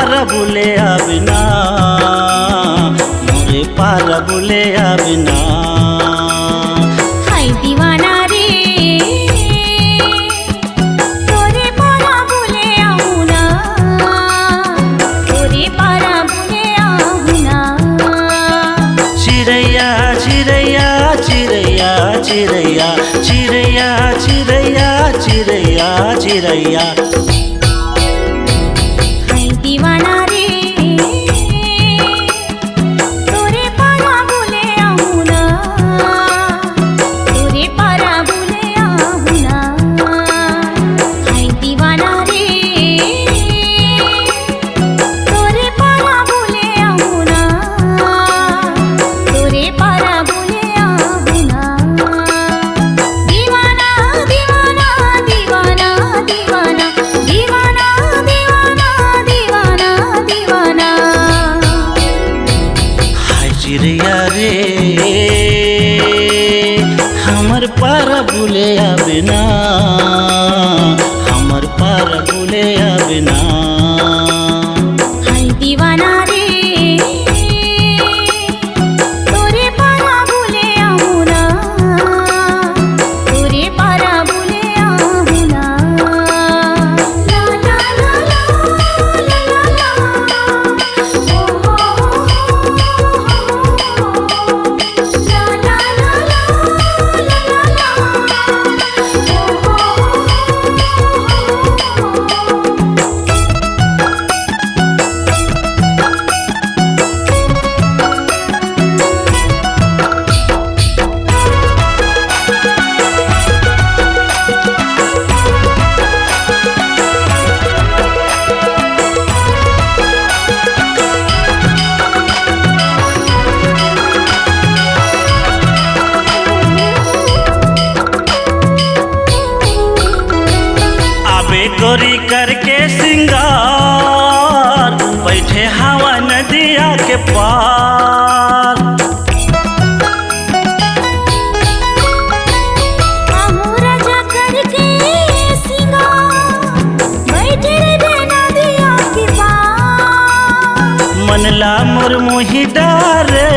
पार बुले बिना, मोरे पार बुले बिना। हाय दीवाना रे तोरे पारा बुले आहुना, तोरे पारा बुले आहुना। चिड़ैया चिड़ैया चिड़ैया चिड़ैया चिड़ैया चिड़ैया चिड़ैया चिड़ैया। हाय दीवाना रे तोरे पारा बुले आहुना, तोरे पारा बुले आहुना। हाय दीवाना रे तोरे पारा बुले आहुना, तोरे पारा बुले आहुना। दीवाना दीवाना दीवाना दीवाना दीवाना दीवाना दीवाना दीवाना। हाय चिड़ैया रे हमर पार बुले बिना, हमर पार बुले बिना। हाय दीवाना रे तोरे पारा बुले आहुना, तोरे पारा बुले आहुना। ला ला ला ला ला ला ला, ओ हो ला ला ला ला ला ला ला, ओ हो। आबे गोरी करके सिंगार, बैठे हवा नदिया के पार। राजा करके सिंगार, बैठे रे नदिया के पार। मनला मोर मोहि डारे,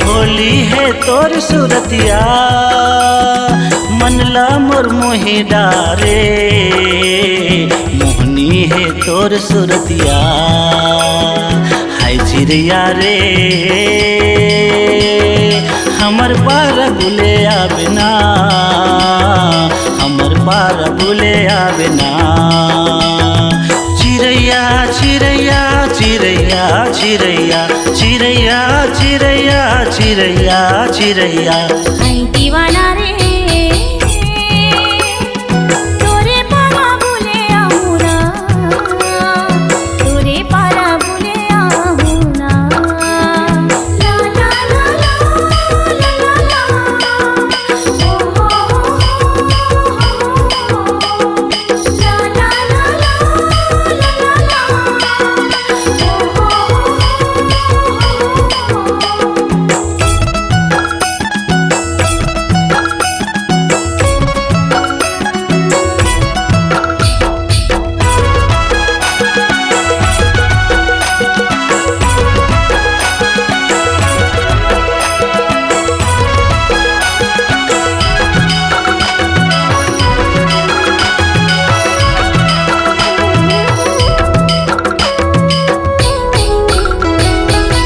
भोली है तोर सूरतिया। मनला मोर मोहि डारे, मोहनी है तोर सूरतिया। हाय चिड़ैया रे हमर पार बुले बिना, हमर पार बुले बिना। चिड़ैया चिड़ैया चिड़ैया चिड़ैया चिड़ैया चिड़ैया चिड़ैया चिड़ैया। हाय दीवाना रे तोरे पारा बुले आहुना, तोरे पारा बुले आहुना। ला ला ला ला ला ला ला, ओ हो ला ला ला ला ला ला ला, ओ हो।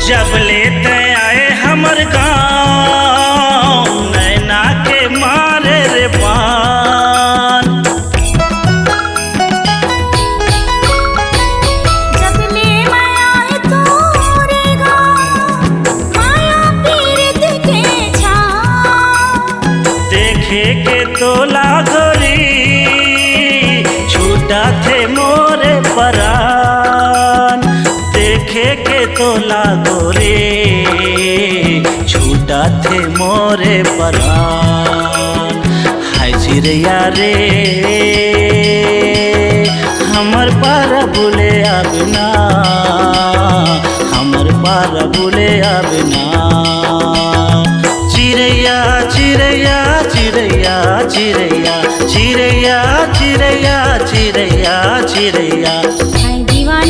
जब लेते आए हमर गाँव, नैना के मारे रे बान। जब ले मैं आए तोरे गाँव, माया पीरित के छाँव। देखे के तोला गोरी, छूटा थे मोरे परान। देखे के तोला गोरी, छूटा थे मोरे परान। हाय चिड़ैया रे हमर पार बुले बिना, हमर पार बुले बिना। चिड़ैया चिड़ैया चिड़ैया चिड़ैया चिड़ैया चिड़ैया चिड़ैया चिड़ैया। हाय दीवाना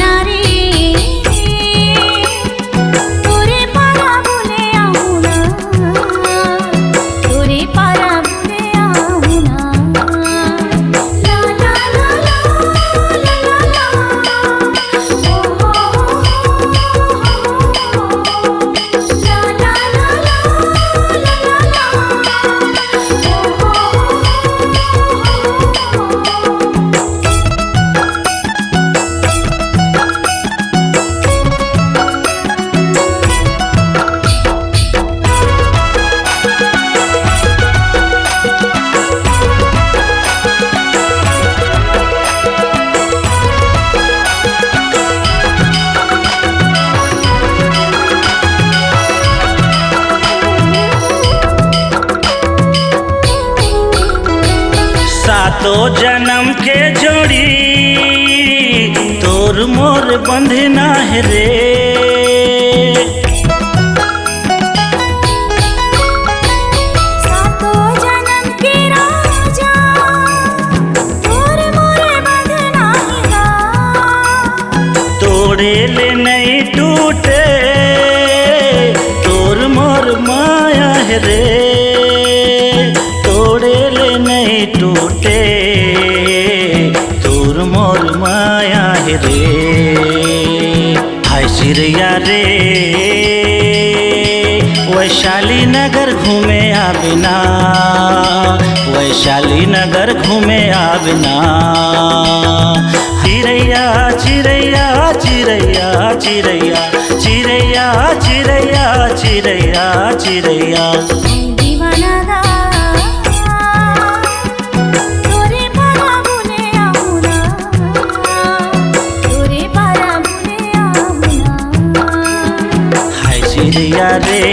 मोर बंधना है रे। सातो जन्म के राजा तोर मोर बंधना है। तोड़े ले नहीं टूटे तोर मोर माया है रे। तोड़े ले नहीं टूटे तोर मोर माया है रे। हाय चिड़िया रे वैशाली नगर घूमे आबिना, वैशाली नगर घूमे आबिना। चिड़ैया चिड़ैया चिड़ैया चिड़ैया चिड़ैया चिड़ैया चिड़ैया चिड़ैया दीवाना दा तोरे पारा बुने आमुना, तोरे पारा बुने आमुना। हाय चिड़ैया रे